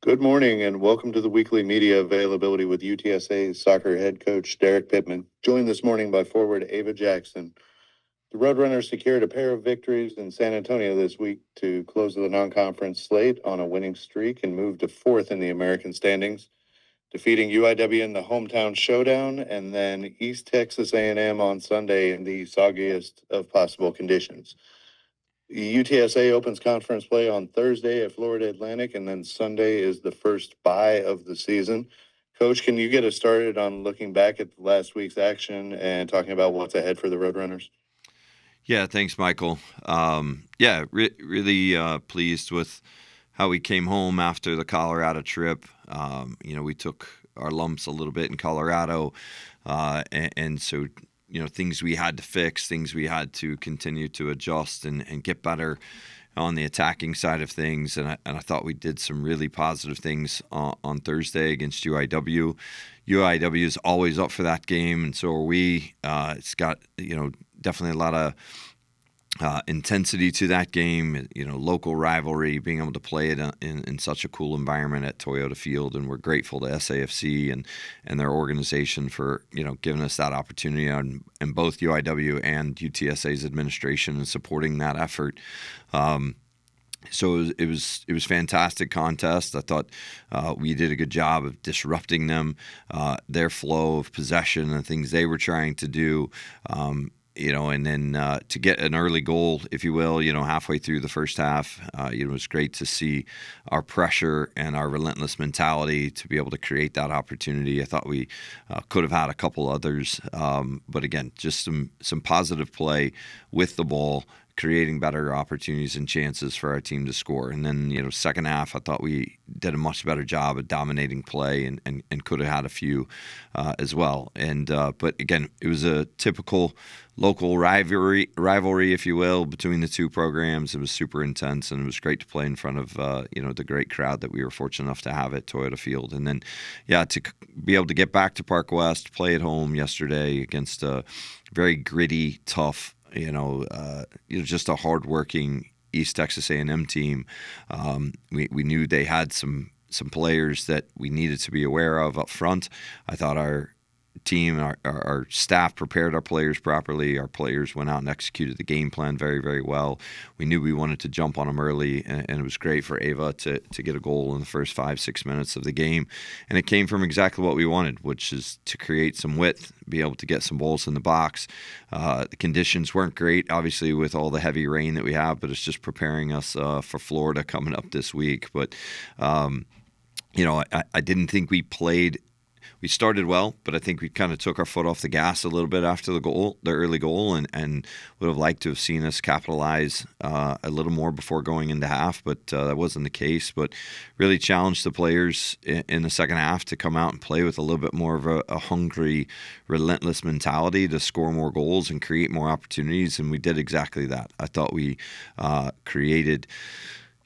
Good morning and welcome to the weekly media availability with UTSA soccer head coach Derek Pittman, joined this morning by forward Ava Jackson. The Roadrunners secured a pair of victories in San Antonio this week to close the non-conference slate on a winning streak and move to fourth in the American standings, defeating UIW in the hometown showdown and then East Texas A&M on Sunday in the soggiest of possible conditions. UTSA opens conference play on Thursday at Florida Atlantic, and then Sunday is the first bye of the season. Coach, can you get us started on looking back at last week's action and talking about what's ahead for the Roadrunners? Yeah, thanks, Michael. Really pleased with how we came home after the Colorado trip. We took our lumps a little bit in Colorado, and so things we had to fix, things we had to continue to adjust and get better on the attacking side of things. And I thought we did some really positive things on Thursday against UIW. UIW is always up for that game, and so are we. It's got definitely a lot of intensity to that game, local rivalry, being able to play it in such a cool environment at Toyota Field. And we're grateful to SAFC and their organization for, giving us that opportunity, and both UIW and UTSA's administration and supporting that effort. So it was fantastic contest. I thought we did a good job of disrupting them, their flow of possession and things they were trying to do. And then to get an early goal, if you will, halfway through the first half, it was great to see our pressure and our relentless mentality to be able to create that opportunity. I thought we could have had a couple others, but again, just some positive play with the ball, creating better opportunities and chances for our team to score. And then, second half, I thought we did a much better job of dominating play and could have had a few as well. But again, it was a typical local rivalry, if you will, between the two programs. It was super intense, and it was great to play in front of the great crowd that we were fortunate enough to have at Toyota Field. And then, to be able to get back to Park West, play at home yesterday against a very gritty, tough, just a hardworking East Texas A&M team. We knew they had some players that we needed to be aware of up front. I thought our team, our staff prepared our players properly. Our players went out and executed the game plan very, very well. We knew we wanted to jump on them early, and it was great for Ava to get a goal in the first 5-6 minutes of the game. And it came from exactly what we wanted, which is to create some width, be able to get some balls in the box. The conditions weren't great, obviously, with all the heavy rain that we have, but it's just preparing us for Florida coming up this week. But, I didn't think we started well, but I think we kind of took our foot off the gas a little bit after the early goal, and would have liked to have seen us capitalize a little more before going into half, but that wasn't the case. But really challenged the players in the second half to come out and play with a little bit more of a hungry, relentless mentality to score more goals and create more opportunities, and we did exactly that. I thought we created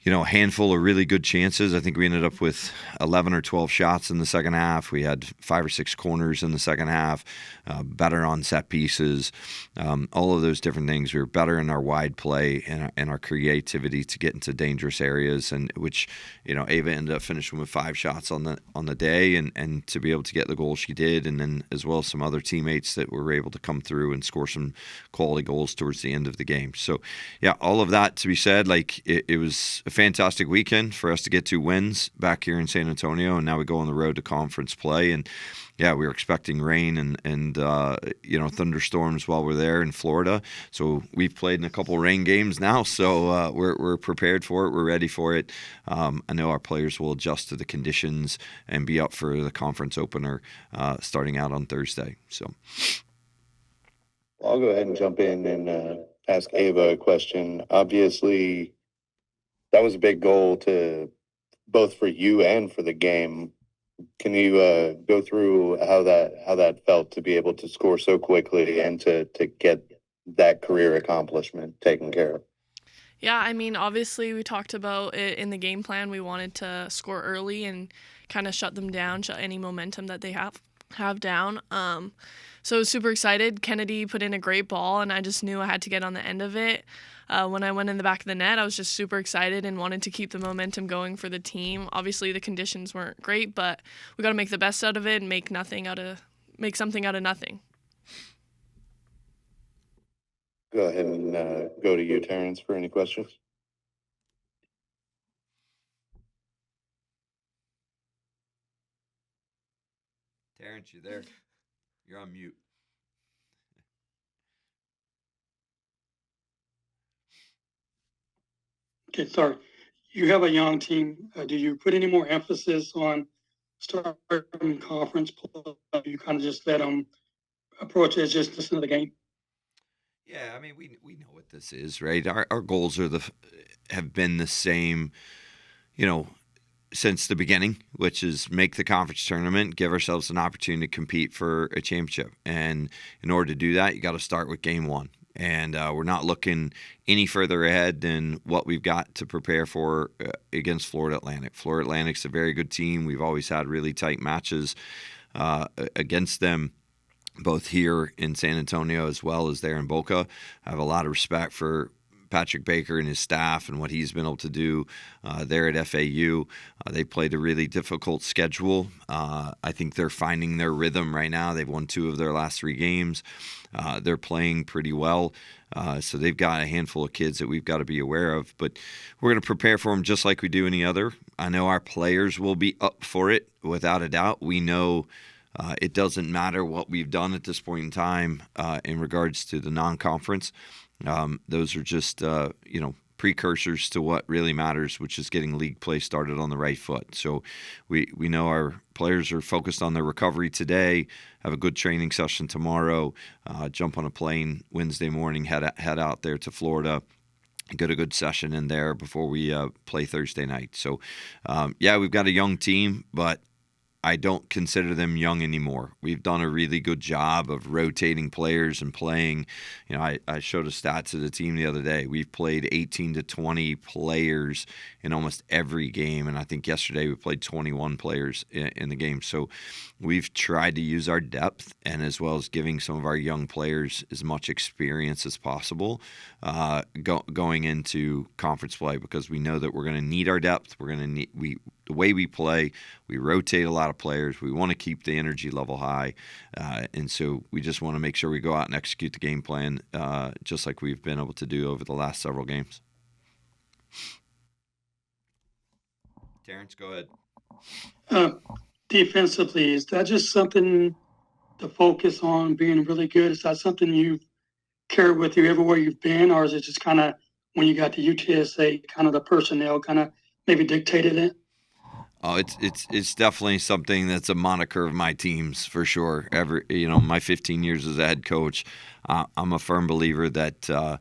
a handful of really good chances. I think we ended up with 11 or 12 shots in the second half. We had 5 or 6 corners in the second half, better on set pieces, all of those different things. We were better in our wide play and our creativity to get into dangerous areas, and which, Ava ended up finishing with 5 shots on the day, and to be able to get the goal she did, and then as well as some other teammates that were able to come through and score some quality goals towards the end of the game. So, yeah, all of that to be said, it was a fantastic weekend for us to get 2 wins back here in San Antonio, and now we go on the road to conference play. And yeah, we were expecting rain and thunderstorms while we're there in Florida. So we've played in a couple rain games now, so we're prepared for it. We're ready for it. I know our players will adjust to the conditions and be up for the conference opener starting out on Thursday. So I'll go ahead and jump in and ask Ava a question. Obviously, that was a big goal to both for you and for the game. Can you go through how that felt to be able to score so quickly and to get that career accomplishment taken care of? Yeah, I mean, obviously, we talked about it in the game plan. We wanted to score early and kind of shut them down, shut any momentum that they have down. So I was super excited. Kennedy put in a great ball, and I just knew I had to get on the end of it. When I went in the back of the net, I was just super excited and wanted to keep the momentum going for the team. Obviously, the conditions weren't great, but we got to make the best out of it and make something out of nothing. Go ahead and go to you, Terrence, for any questions. Terrence, you there? You're on mute. Okay, sorry. You have a young team. Do you put any more emphasis on starting conference play? You kind of just let them approach it as just another game? Yeah, I mean, we know what this is, right? Our goals have been the same, since the beginning, which is make the conference tournament, give ourselves an opportunity to compete for a championship. And in order to do that, you got to start with game one. And we're not looking any further ahead than what we've got to prepare for against Florida Atlantic. Florida Atlantic's a very good team. We've always had really tight matches against them, both here in San Antonio as well as there in Boca. I have a lot of respect for Patrick Baker and his staff and what he's been able to do there at FAU. They played a really difficult schedule. I think they're finding their rhythm right now. They've won 2 of their last 3 games. They're playing pretty well. So they've got a handful of kids that we've got to be aware of. But we're going to prepare for them just like we do any other. I know our players will be up for it, without a doubt. We know it doesn't matter what we've done at this point in time in regards to the non-conference. Those are just, precursors to what really matters, which is getting league play started on the right foot. So we know our players are focused on their recovery today, have a good training session tomorrow, jump on a plane Wednesday morning, head out there to Florida, get a good session in there before we play Thursday night. So, we've got a young team, but I don't consider them young anymore. We've done a really good job of rotating players and playing. I showed a stat to the team the other day. We've played 18 to 20 players in almost every game, and I think yesterday we played 21 players in the game. So we've tried to use our depth, and as well as giving some of our young players as much experience as possible going into conference play, because we know that we're going to need our depth. We're going to need the way we play. We rotate a lot of players. We want to keep the energy level high. And so we just want to make sure we go out and execute the game plan just like we've been able to do over the last several games. Terrence, go ahead. Defensively, is that just something to focus on, being really good? Is that something you've carried with you everywhere you've been, or is it just kind of when you got to UTSA, kind of the personnel kind of maybe dictated it? Oh, it's definitely something that's a moniker of my teams for sure. My 15 years as a head coach, I'm a firm believer that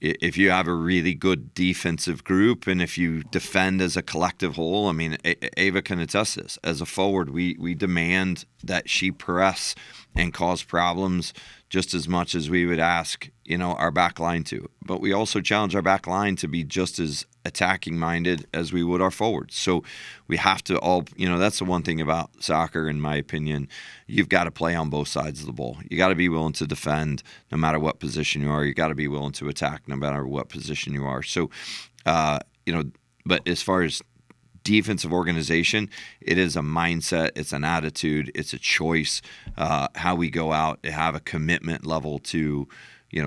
if you have a really good defensive group and if you defend as a collective whole, I mean, Ava can attest this. As a forward, we demand that she press and cause problems just as much as we would ask, our back line to. But we also challenge our back line to be just as attacking minded as we would our forwards. So we have to all, that's the one thing about soccer, in my opinion. You've got to play on both sides of the ball. You got to be willing to defend no matter what position you are. You got to be willing to attack no matter what position you are. So, but as far as defensive organization, it is a mindset, it's an attitude, it's a choice, how we go out, have a commitment level to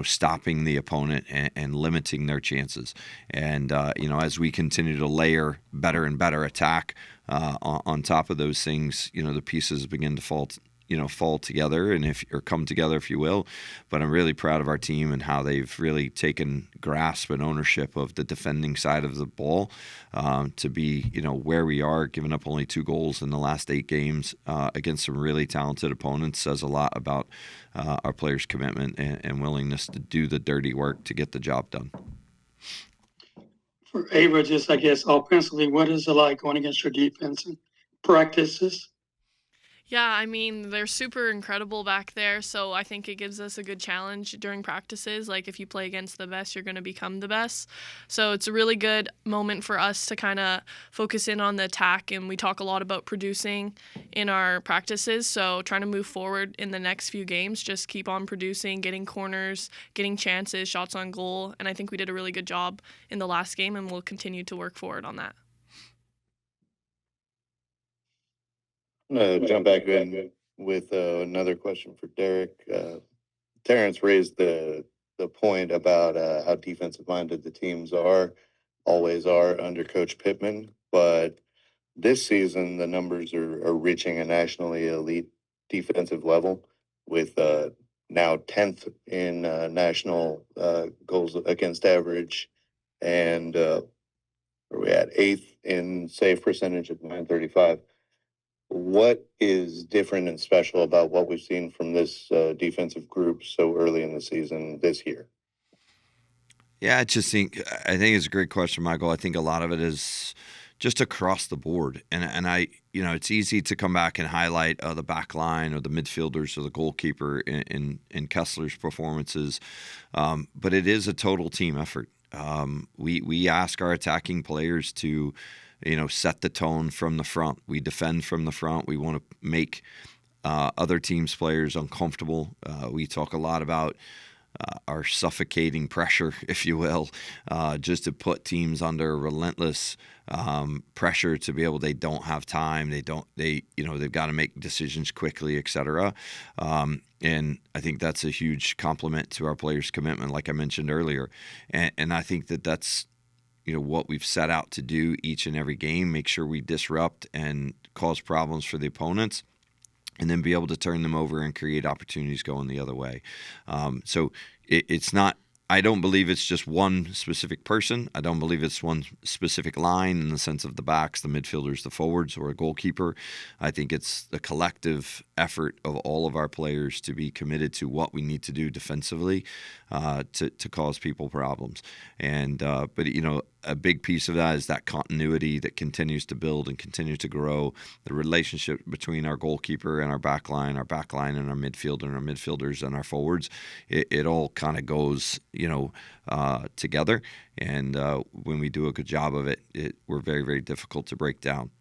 stopping the opponent and limiting their chances. And as we continue to layer better and better attack on top of those things, the pieces begin to fall together or come together, if you will. But I'm really proud of our team and how they've really taken grasp and ownership of the defending side of the ball to be, where we are, giving up only 2 goals in the last 8 games against some really talented opponents says a lot about our players' commitment and willingness to do the dirty work to get the job done. For Ava, just I guess offensively, what is it like going against your defense and practices? Yeah, I mean, they're super incredible back there, so I think it gives us a good challenge during practices. Like, if you play against the best, you're going to become the best. So it's a really good moment for us to kind of focus in on the attack, and we talk a lot about producing in our practices. So trying to move forward in the next few games, just keep on producing, getting corners, getting chances, shots on goal, and I think we did a really good job in the last game, and we'll continue to work forward on that. I'm gonna jump back in with another question for Derek. Terrence raised the point about how defensive minded the teams are, always are under Coach Pittman. But this season, the numbers are reaching a nationally elite defensive level with now 10th in national goals against average, and where we at 8th in save percentage at 935. What is different and special about what we've seen from this defensive group so early in the season this year? Yeah, I think it's a great question, Michael. I think a lot of it is just across the board, and it's easy to come back and highlight the back line or the midfielders or the goalkeeper in Kessler's performances, but it is a total team effort. We ask our attacking players to, set the tone from the front. We defend from the front. We want to make other teams' players uncomfortable. We talk a lot about our suffocating pressure, if you will, just to put teams under relentless pressure to be able. They don't have time. They've got to make decisions quickly, etc. And I think that's a huge compliment to our players' commitment, like I mentioned earlier. And I think that's what we've set out to do each and every game. Make sure we disrupt and cause problems for the opponents, and then be able to turn them over and create opportunities going the other way. So it's not. I don't believe it's just one specific person. I don't believe it's one specific line in the sense of the backs, the midfielders, the forwards, or a goalkeeper. I think it's the collective effort of all of our players to be committed to what we need to do defensively to cause people problems. And but a big piece of that is that continuity that continues to build and continue to grow. The relationship between our goalkeeper and our back line and our midfield and our midfielders and our forwards, it all kind of goes, together. And when we do a good job of it, we're very, very difficult to break down.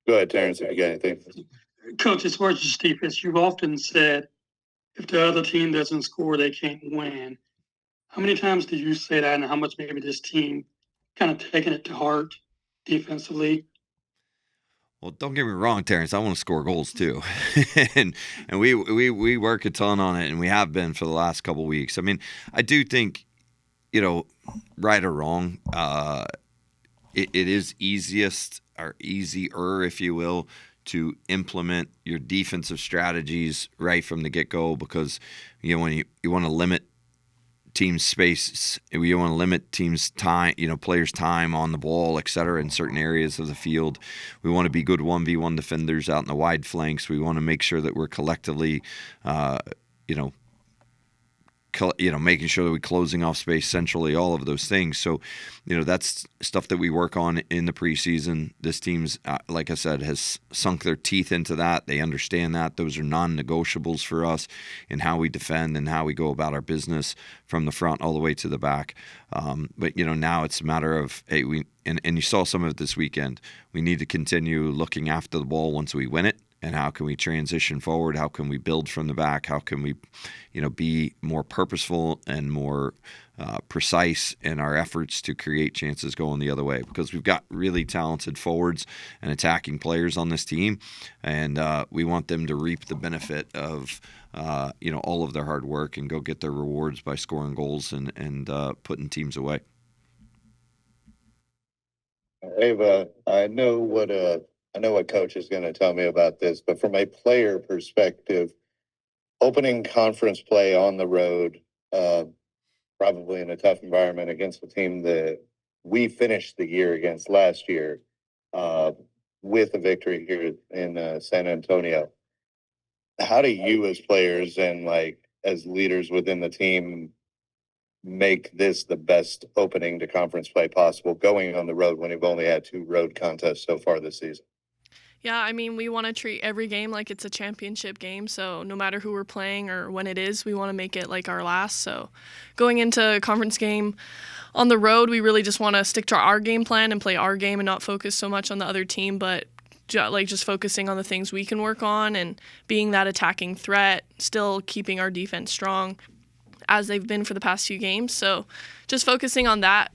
Go ahead, Terrence, if you got anything. Coach, as far as your defense, you've often said if the other team doesn't score, they can't win. How many times did you say that, and how much maybe this team kind of taking it to heart defensively? Well, don't get me wrong, Terrence. I want to score goals too, and we work a ton on it, and we have been for the last couple of weeks. I mean, I do think, right or wrong, it is easiest or easier, if you will, to implement your defensive strategies right from the get-go, because when you want to limit teams' space, we want to limit teams' time, players' time on the ball, et cetera, in certain areas of the field. We want to be good 1v1 defenders out in the wide flanks. We want to make sure that we're collectively, making sure that we're closing off space centrally, all of those things. So, that's stuff that we work on in the preseason. This team's, like I said, has sunk their teeth into that. They understand that. Those are non-negotiables for us in how we defend and how we go about our business from the front all the way to the back. But, now it's a matter of, hey, and you saw some of it this weekend. We need to continue looking after the ball once we win it. And how can we transition forward? How can we build from the back? How can we, be more purposeful and more precise in our efforts to create chances going the other way? Because we've got really talented forwards and attacking players on this team, and we want them to reap the benefit of, all of their hard work and go get their rewards by scoring goals and putting teams away. Ava, I know what coach is going to tell me about this, but from a player perspective, opening conference play on the road, probably in a tough environment against a team that we finished the year against last year, with a victory here in San Antonio. How do you, as players and as leaders within the team, make this the best opening to conference play possible going on the road when we've only had 2 road contests so far this season? Yeah, I mean, we want to treat every game like it's a championship game. So no matter who we're playing or when it is, we want to make it like our last. So going into a conference game on the road, we really just want to stick to our game plan and play our game and not focus so much on the other team, but just focusing on the things we can work on and being that attacking threat, still keeping our defense strong as they've been for the past few games. So just focusing on that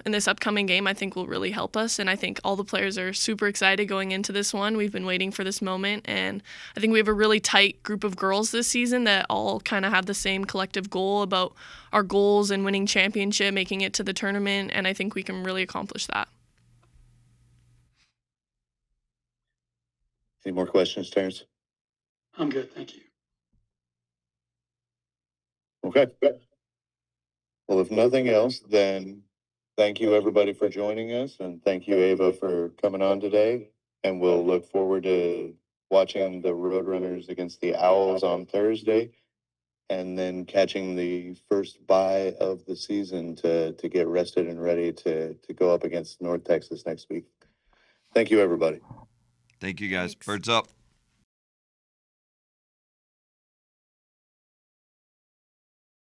in this upcoming game, I think will really help us. And I think all the players are super excited going into this one. We've been waiting for this moment. And I think we have a really tight group of girls this season that all kind of have the same collective goal about our goals and winning championship, making it to the tournament. And I think we can really accomplish that. Any more questions, Terrence? I'm good, thank you. Okay. Well, if nothing else, then thank you everybody for joining us, and thank you, Ava, for coming on today. And we'll look forward to watching the Roadrunners against the Owls on Thursday, and then catching the first bye of the season to get rested and ready to go up against North Texas next week. Thank you, everybody. Thank you, guys. Thanks. Birds up.